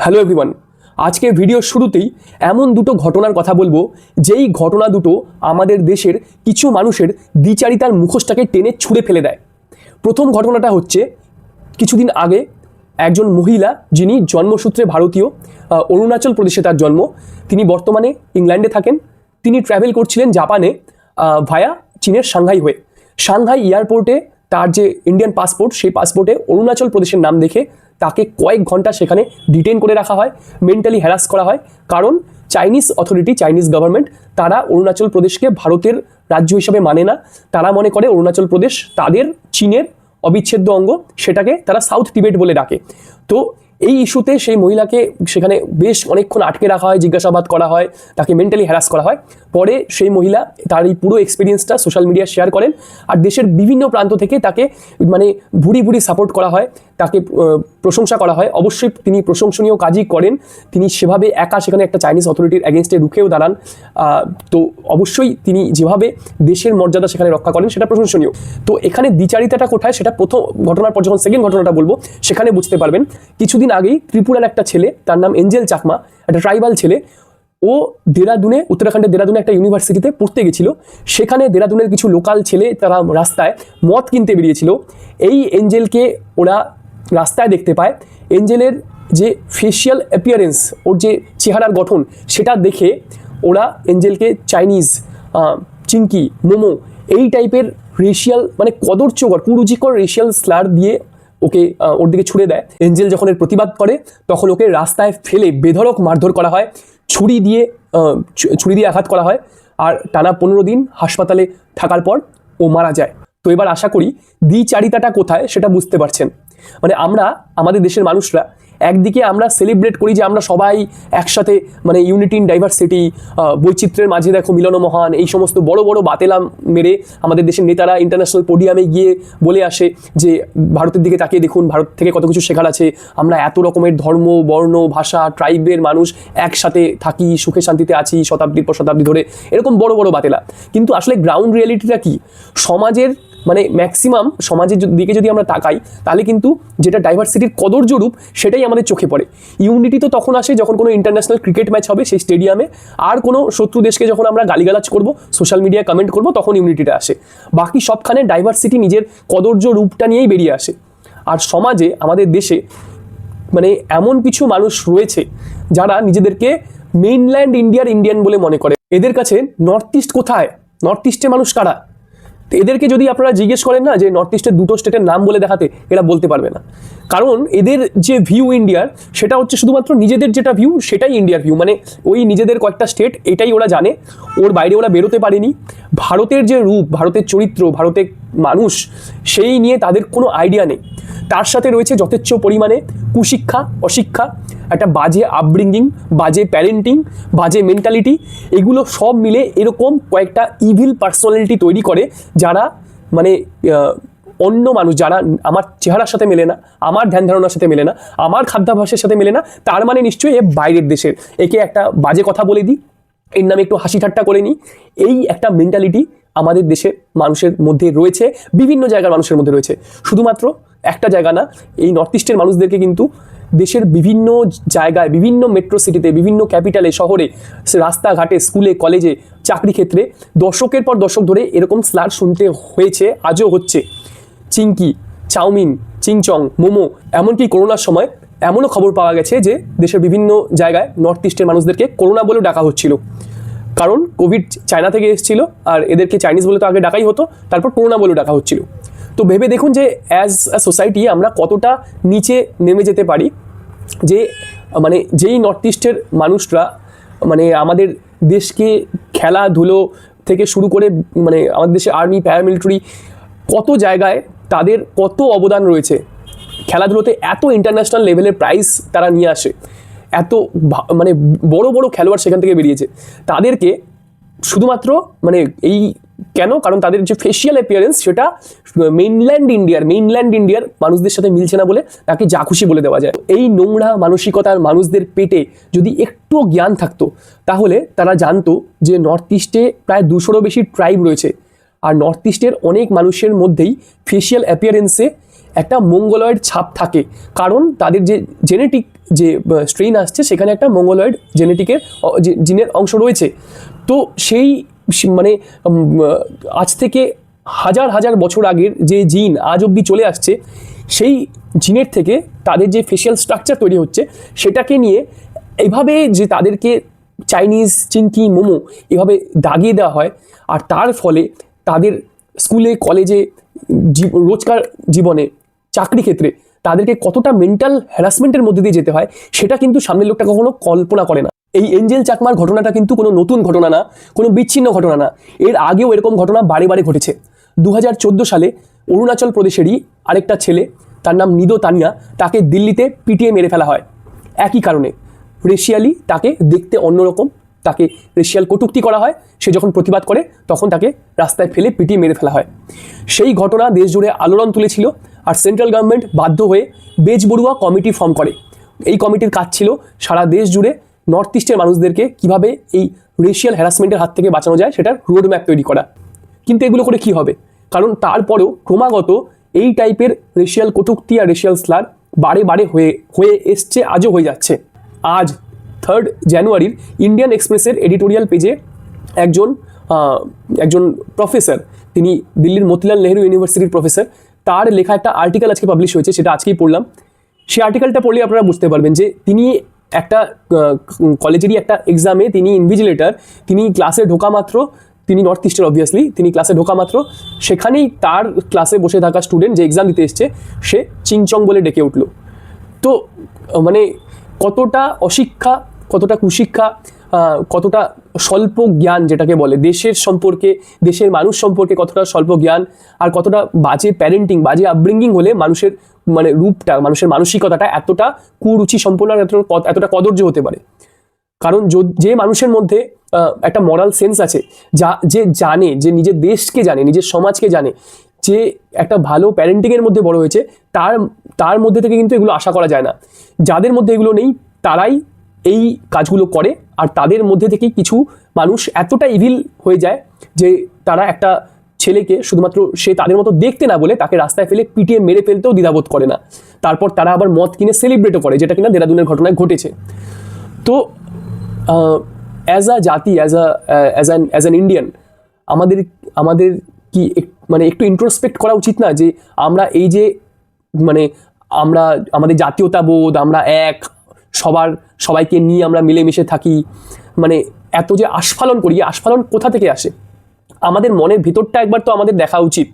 Hello everyone, আজকে ভিডিওর শুরুতেই এমন দুটো ঘটনার কথা বলবো যেই ঘটনা দুটো আমাদের দেশের কিছু মানুষের দ্বিচারিতার মুখোশটাকে টেনে ছুঁড়ে ফেলে দেয়। প্রথম ঘটনাটা হচ্ছে কিছুদিন আগে একজন মহিলা যিনি জন্মসূত্রে ভারতীয়, অরুণাচল প্রদেশে তার জন্ম, তিনি বর্তমানে ইংল্যান্ডে থাকেন। তিনি ট্র্যাভেল করছিলেন জাপানে ভায়া চীনের সাংহাই হয়ে। সাংহাই এয়ারপোর্টে তার যে ইন্ডিয়ান পাসপোর্ট, সেই পাসপোর্টে অরুণাচল প্রদেশের নাম দেখে তাকে কয়েক ঘন্টা সেখানে ডিটেইন করে রাখা হয়, মেন্টালি হ্যারাস করা হয়। কারণ চাইনিজ অথরিটি, চাইনিজ গভর্নমেন্ট, তারা অরুণাচল প্রদেশকে ভারতের রাজ্য হিসেবে মানে না। তারা মনে করে অরুণাচল প্রদেশ তাদের চীনের অবিচ্ছেদ্য অঙ্গ, সেটাকে তারা সাউথ টিবেট বলে ডাকে। তো এই ইস্যুতে সেই মহিলাকে সেখানে বেশ অনেকক্ষণ আটকে রাখা হয়, জিজ্ঞাসাবাদ করা হয়, তাকে মেন্টালি হ্যারাস করা হয়। পরে সেই মহিলা তার এই পুরো এক্সপিরিয়েন্সটা সোশ্যাল মিডিয়ায় শেয়ার করেন, আর দেশের বিভিন্ন প্রান্ত থেকে তাকে ভুরি ভুরি সাপোর্ট করা হয়, তাকে প্রশংসা করা হয়। অবশ্যই তিনি প্রশংসনীয় কাজই করেন, তিনি সেভাবে একা সেখানে একটা চাইনিজ অথরিটির এগেনস্টে রুখেও দাঁড়ান। তো অবশ্যই তিনি যেভাবে দেশের মর্যাদা সেখানে রক্ষা করেন সেটা প্রশংসনীয়। তো এখানে দ্বিচারিতাটা কোথায় সেটা প্রথম ঘটনার পর যখন সেকেন্ড ঘটনাটা বলবো সেখানে বুঝতে পারবেন। কিছুদিন আগেই ত্রিপুরার একটা ছেলে, তার নাম এঞ্জেল চাকমা, একটা ট্রাইবাল ছেলে, ও দেরাদুনে, উত্তরাখণ্ডের দেরাদুনে একটা ইউনিভার্সিটিতে পড়তে গেছিল। সেখানে দেরাদুনের কিছু লোকাল ছেলে তারা রাস্তায় মদ কিনতে বেরিয়েছিল। এই এঞ্জেলকে ওরা রাস্তায় দেখতে পায়। এঞ্জেলের যে ফেশিয়াল অ্যাপিয়ারেন্স, ওর যে চেহারার গঠন, সেটা দেখে ওরা এঞ্জেলকে চাইনিজ, চিংকি, মোমো এই টাইপের রেশিয়াল কদর্যকর, কুরুচিকর রেশিয়াল স্লার দিয়ে ওকে ওর দিকে ছুড়ে দেয়। এঞ্জেল যখন এর প্রতিবাদ করে তখন ওকে রাস্তায় ফেলে বেধড়ক মারধর করা হয়, ছুরি দিয়ে আঘাত করা হয়, আর টানা 15 দিন হাসপাতালে থাকার পর ও মারা যায়। তো এবার আশা করি দ্বিচারিতাটা কোথায় সেটা বুঝতে পারছেন। আমরা, আমাদের দেশের মানুষরা, একদিকে আমরা সেলিব্রেট করি যে আমরা সবাই একসাথে, ইউনিটি ইন ডাইভার্সিটি, বৈচিত্র্যের মাঝে দেখো মিলন মহান, এই সমস্ত বড় বড় বাতেলা মেরে আমাদের দেশের নেতারা ইন্টারন্যাশনাল পোডিয়ামে গিয়ে বলে আসে যে ভারতের দিকে তাকিয়ে দেখুন, ভারত থেকে কত কিছু শেখার আছে, আমরা এত রকমের ধর্ম, বর্ণ, ভাষা, ট্রাইবের মানুষ একসাথে থাকি, সুখে শান্তিতে আছি শতাব্দীর পর শতাব্দী ধরে, এরকম বড় বড় বাতেলা। কিন্তু আসলে গ্রাউন্ড রিয়ালিটিটা কি? সমাজের ম্যাক্সিমাম সমাজের দিকে যদি আমরা তাকাই তাহলে কিন্তু যেটা ডাইভার্সিটির কদর্য রূপ সেটাই আমাদের চোখে পড়ে। ইউনিটি তো তখন আসে যখন কোনো ইন্টারন্যাশনাল ক্রিকেট ম্যাচ হবে সেই স্টেডিয়ামে, আর কোনো শত্রু দেশকে যখন আমরা গালিগালাজ করব, সোশ্যাল মিডিয়ায় কমেন্ট করব, তখন ইউনিটিটা আসে। বাকি সবখানে ডাইভার্সিটি নিজের কদর্য রূপটা নিয়েই বেরিয়ে আসে। আর সমাজে, আমাদের দেশে এমন কিছু মানুষ রয়েছে যারা নিজেদেরকে মেইনল্যান্ড ইন্ডিয়ার ইন্ডিয়ান বলে মনে করে। এদের কাছে নর্থ ইস্ট কোথায়, নর্থ ইস্টে মানুষ কারা, এদেরকে যদি আপনারা জিজ্ঞেস করেন না যে নর্থ ইস্টের দুটো স্টেটের নাম বলে দেখাতে, এরা বলতে পারবে না। কারণ এদের যে ভিউ ইন্ডিয়ার, সেটা হচ্ছে শুধুমাত্র নিজেদের যেটা ভিউ সেটাই ইন্ডিয়ার ভিউ। ওই নিজেদের কয়েকটা স্টেট, এটাই ওরা জানে, ওর বাইরে ওরা বেরোতে পারেনি। ভারতের যে রূপ, ভারতের চরিত্র, ভারতের মানুষ, সেই নিয়ে তাদের কোনো আইডিয়া নেই। তার সাথে রয়েছে যথেচ্ছ পরিমাণে কুশিক্ষা, অশিক্ষা, একটা বাজে আপব্রিঙ্গিং, বাজে প্যারেন্টিং, বাজে মেন্টালিটি, এগুলো সব মিলে এরকম কয়েকটা ইভিল পার্সোনালিটি তৈরি করে যারা অন্য মানুষ, যারা আমার চেহারার সাথে মেলে না, আমার ধ্যান ধারণার সাথে মেলে না, আমার খাদ্যাভ্যাসের সাথে মেলে না, তার নিশ্চয়ই এ বাইরের দেশের, একে একটা বাজে কথা বলে দিই, এর নামে একটু হাসি ঠাট্টা করে নিই, এই একটা মেন্টালিটি আমাদের দেশের মানুষের মধ্যে রয়েছে, বিভিন্ন জায়গার মানুষের মধ্যে রয়েছে। শুধুমাত্র একটা জায়গা না, এই নর্থ ইস্টের মানুষদেরকে কিন্তু দেশের বিভিন্ন জায়গায়, বিভিন্ন মেট্রো সিটিতে, বিভিন্ন ক্যাপিটালে, শহরে, রাস্তাঘাটে, স্কুলে, কলেজে, চাকরি ক্ষেত্রে দশকের পর দশক ধরে এরকম স্লার শুনতে হয়েছে, আজও হচ্ছে। চিংকি, চাউমিন, চিংচং, মোমো, এমনকি করোনার সময় এমনও খবর পাওয়া গেছে যে দেশের বিভিন্ন জায়গায় নর্থ ইস্টের মানুষদেরকে করোনা বলেও ডাকা হচ্ছিল। কারণ কোভিড চায়না থেকে এসেছিল, আর এদেরকে চাইনিজ বলে তো আগে ডাকাই হতো, তারপর করোনা বলেও ডাকা হচ্ছিল। তো ভেবে দেখুন যে অ্যাজ আ সোসাইটি আমরা কতটা নিচে নেমে যেতে পারি, যে যেই নর্থ ইস্টের মানুষরা আমাদের দেশকে খেলাধুলো থেকে শুরু করে আমাদের দেশে আর্মি, প্যারামিলিটারি, কত জায়গায় তাদের কত অবদান রয়েছে। খেলাধুলোতে এত ইন্টারন্যাশনাল লেভেলের প্রাইজ তারা নিয়ে আসে, এত বড় বড় খেলোয়াড় সেখান থেকে বেরিয়েছে। তাদেরকে শুধুমাত্র এই কেন? কারণ তাদের যে ফেশিয়াল অ্যাপিয়ারেন্স সেটা মেইনল্যান্ড ইন্ডিয়ার মানুষদের সাথে মিলছে না বলে তাকে যা খুশি বলে দেওয়া যায়। এই নোংরা মানসিকতার মানুষদের পেটে যদি একটুও জ্ঞান থাকতো তাহলে তারা জানতো যে নর্থ ইস্টে প্রায় 200-রও বেশি ট্রাইব রয়েছে, আর নর্থ ইস্টের অনেক মানুষের মধ্যেই ফেশিয়াল অ্যাপিয়ারেন্সে একটা মঙ্গলয়েড ছাপ থাকে, কারণ তাদের যে জেনেটিক যে স্ট্রেইন আসছে সেখানে একটা মঙ্গলয়েড জিনের অংশ রয়েছে। তো সেই মানে আজ থেকে হাজার হাজার বছর আগের যে জিন আজ অবধি চলে আসছে, সেই জিনের থেকে তাদের যে ফেশিয়াল স্ট্রাকচার তৈরি হচ্ছে সেটাকে নিয়ে এইভাবে যে তাদেরকে চাইনিজ, চিংকি, মোমো এভাবে দাগিয়ে দেওয়া হয়, আর তার ফলে তাদের স্কুলে, কলেজে, রোজকার জীবনে, চাকরি ক্ষেত্রে তাদেরকে কতটা মেন্টাল হ্যারাসমেন্টের মধ্যে দিয়ে যেতে হয় সেটা কিন্তু সামনের লোকটা কখনো কল্পনা করে না। এই এঞ্জেল চাকমার ঘটনাটা কিন্তু কোনো নতুন ঘটনা না, কোনো বিচ্ছিন্ন ঘটনা না। এর আগেও এরকম ঘটনা বারে বারে ঘটেছে। 2014 সালে অরুণাচল প্রদেশেরই আরেকটা ছেলে, তার নাম নিদো তানিয়া, তাকে দিল্লিতে পিটিয়ে মেরে ফেলা হয় একই কারণে। রেশিয়ালি তাকে দেখতে অন্যরকম, তাকে রেশিয়াল কটূক্তি করা হয়। সে যখন প্রতিবাদ করে তখন তাকে রাস্তায় ফেলে পিটিয়ে মেরে ফেলা হয়। সেই ঘটনা দেশ জুড়ে আলোড়ন তুলেছিল, আর সেন্ট্রাল গভর্নমেন্ট বাধ্য হয়ে বেজবড়ুয়া কমিটি ফর্ম করে। এই কমিটির কাজ ছিল সারা দেশ জুড়ে নর্থ ইস্টের মানুষদেরকে কিভাবে এই রেশিয়াল হ্যারাসমেন্টের হাত থেকে বাঁচানো যায় সেটার রোড ম্যাপ তৈরি করা। কিন্তু এগুলো করে কি হবে? কারণ তারপরেও ক্রমাগত এই টাইপের রেশিয়াল কটূক্তি আর রেশিয়াল স্লার বারে বারে হয়ে এসছে, আজও হয়ে যাচ্ছে। আজ 3 জানুয়ারির ইন্ডিয়ান এক্সপ্রেসের এডিটোরিয়াল পেজে একজন প্রফেসর, তিনি দিল্লির মতিলাল নেহরু ইউনিভার্সিটির প্রফেসর, তার লেখা একটা আর্টিকেল আজকে পাবলিশ হয়েছে, সেটা আজকেই পড়লাম। সেই আর্টিকেলটা পড়লে আপনারা বুঝতে পারবেন যে তিনি একটা কলেজেরই একটা এক্সামে তিনি ইনভিজিলেটর, তিনি ক্লাসে ঢোকা মাত্র, তিনি নর্থ ইস্টের অবভিয়াসলি, তিনি ক্লাসে ঢোকা মাত্র সেখানেই তার ক্লাসে বসে থাকা স্টুডেন্ট যে এক্সাম দিতে এসছে সে চিংচং বলে ডেকে উঠল। তো মানে কতটা অশিক্ষা, কতটা কুশিক্ষা, কতটা স্বল্প জ্ঞান যেটাকে বলে দেশের সম্পর্কে, দেশের মানুষ সম্পর্কে কতটা স্বল্প জ্ঞান, আর কতটা বাজে প্যারেন্টিং, বাজে আপব্রিঙ্গিং হলে মানুষের মানে রূপটা, মানুষের মানসিকতাটা এতটা কুরুচি সম্পন্ন, এতটা কদর্য হতে পারে। কারণ যে মানুষের মধ্যে একটা মরাল সেন্স আছে, যে জানে, যে নিজের দেশকে জানে, নিজের সমাজকে জানে, যে একটা ভালো প্যারেন্টিংয়ের মধ্যে বড় হয়েছে, তার মধ্যে থেকে কিন্তু এগুলো আশা করা যায় না। যাদের মধ্যে এগুলো নেই তারাই এই কাজগুলো করে, আর তাদের মধ্যে থেকে কিছু মানুষ এতটা ইভিল হয়ে যায় যে তারা একটা ছেলেকে শুধুমাত্র সে তাদের মতো দেখতে না বলে তাকে রাস্তায় ফেলে পিটিয়ে মেরে ফেলতেও দ্বিধাবোধ করে না। তারপর তারা আবার মদ কিনে সেলিব্রেটও করে, যেটা কিনা দেরাদুনের ঘটনায় ঘটেছে। তো অ্যাজ আ জাতি, অ্যাজ অ্যান ইন্ডিয়ান, আমাদের কি মানে একটু ইন্ট্রোস্পেক্ট করা উচিত না যে আমরা এই যে মানে আমরা আমাদের জাতীয়তাবোধ, আমরা এক, সবাইকে নিয়ে আমরা মিলেমিশে থাকি, মানে এত যে আস্ফালন করি, আস্ফালন কোথা থেকে আসে? আমাদের মনের ভিতরটা একবার তো আমাদের দেখা উচিত।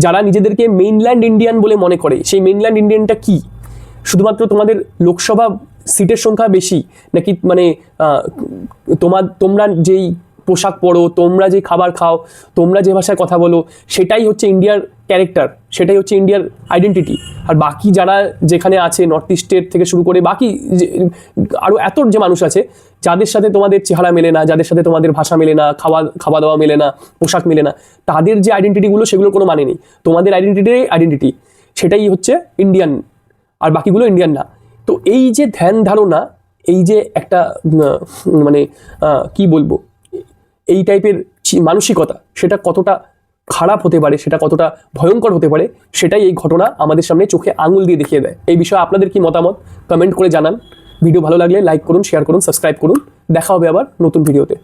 যারা নিজেদেরকে মেইনল্যান্ড ইন্ডিয়ান বলে মনে করে, সেই মেইনল্যান্ড ইন্ডিয়ানটা কি? শুধুমাত্র তোমাদের লোকসভা সিটের সংখ্যা বেশি, নাকি মানে তোমরা যেই পোশাক পরো, তোমরা যে খাবার খাও, তোমরা যে ভাষায় কথা বলো, সেটাই হচ্ছে ইন্ডিয়ার ক্যারেক্টার, সেটাই হচ্ছে ইন্ডিয়ার আইডেন্টিটি। আর বাকি যারা যেখানে আছে, নর্থ ইস্টের থেকে শুরু করে বাকি আরও এত যে মানুষ আছে, যাদের সাথে তোমাদের চেহারা মেলে না, যাদের সাথে তোমাদের ভাষা মেলে না, খাওয়া দাওয়া মেলে না, পোশাক মেলে না, তাদের যে আইডেন্টিটিগুলো সেগুলোর কোনো মানে নেই। তোমাদের আইডেন্টিটি সেটাই হচ্ছে ইন্ডিয়ান, আর বাকিগুলো ইন্ডিয়ান না। তো এই যে ধ্যান ধারণা, এই যে একটা মানে কি বলবো, এই টাইপের মানসিকতা, সেটা কতটা খারাপ হতে পারে, সেটা কতটা ভয়ঙ্কর হতে পারে, সেটাই এই ঘটনা আমাদের সামনে চোখে আঙুল দিয়ে দেখিয়ে দেয়। এই বিষয়ে আপনাদের কি মতামত কমেন্ট করে জানান। ভিডিও ভালো লাগলে লাইক করুন, শেয়ার করুন, সাবস্ক্রাইব করুন। দেখা হবে আবার নতুন ভিডিওতে।